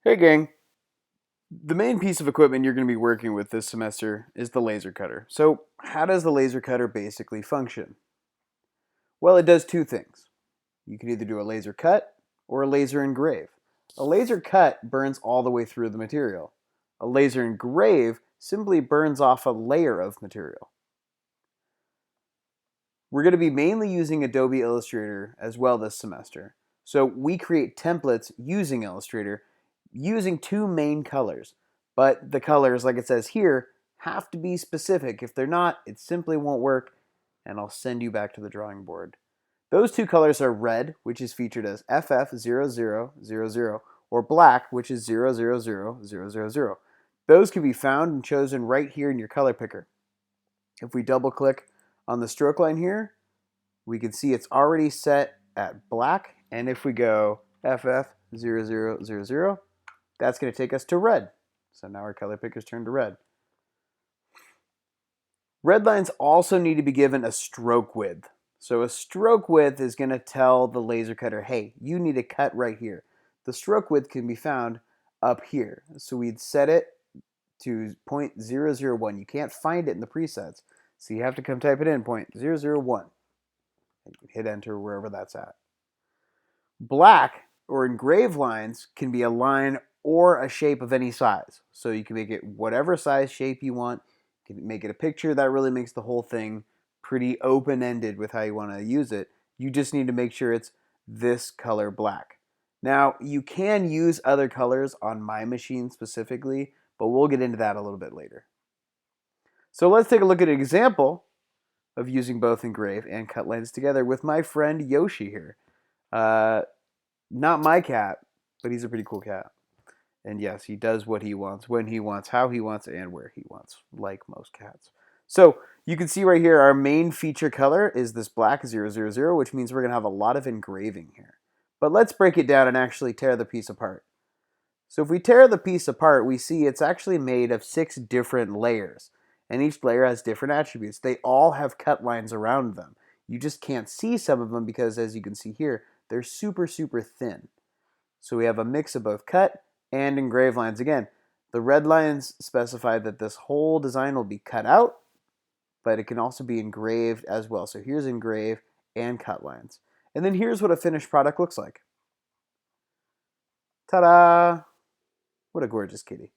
Hey gang, the main piece of equipment you're going to be working with this semester is the laser cutter. So how does the laser cutter basically function? Well, it does two things. You can either do a laser cut or a laser engrave. A laser cut burns all the way through the material. A laser engrave simply burns off a layer of material. We're going to be mainly using Adobe Illustrator as well this semester. So we create templates using Illustrator using two main colors. But the colors, like it says here, have to be specific. If they're not, it simply won't work, and I'll send you back to the drawing board. Those two colors are red, which is featured as FF0000, or black, which is 000000. Those can be found and chosen right here in your color picker. If we double click on the stroke line here, we can see it's already set at black, and if we go FF0000, that's going to take us to red. So now our color pickers turn to red. Red lines also need to be given a stroke width. So a stroke width is going to tell the laser cutter, hey, you need to cut right here. The stroke width can be found up here. So we'd set it to 0.001. You can't find it in the presets. So you have to come type it in, 0.001. And you hit enter wherever that's at. Black or engraved lines can be a line or a shape of any size. So you can make it whatever size shape you want. You can make it a picture. That really makes the whole thing pretty open-ended with how you want to use it. You just need to make sure it's this color black. Now, you can use other colors on my machine specifically, but we'll get into that a little bit later. So let's take a look at an example of using both engrave and cut lines together with my friend Yoshi here. Not my cat, but he's a pretty cool cat. And yes, he does what he wants, when he wants, how he wants, and where he wants, like most cats. So you can see right here, our main feature color is this black 000, which means we're going to have a lot of engraving here. But let's break it down and actually tear the piece apart. So if we tear the piece apart, we see it's actually made of 6 different layers. And each layer has different attributes. They all have cut lines around them. You just can't see some of them because, as you can see here, they're super, super thin. So we have a mix of both cut and engraved lines. Again, the red lines specify that this whole design will be cut out, but it can also be engraved as well. So here's engraved and cut lines. And then here's what a finished product looks like. Ta-da! What a gorgeous kitty.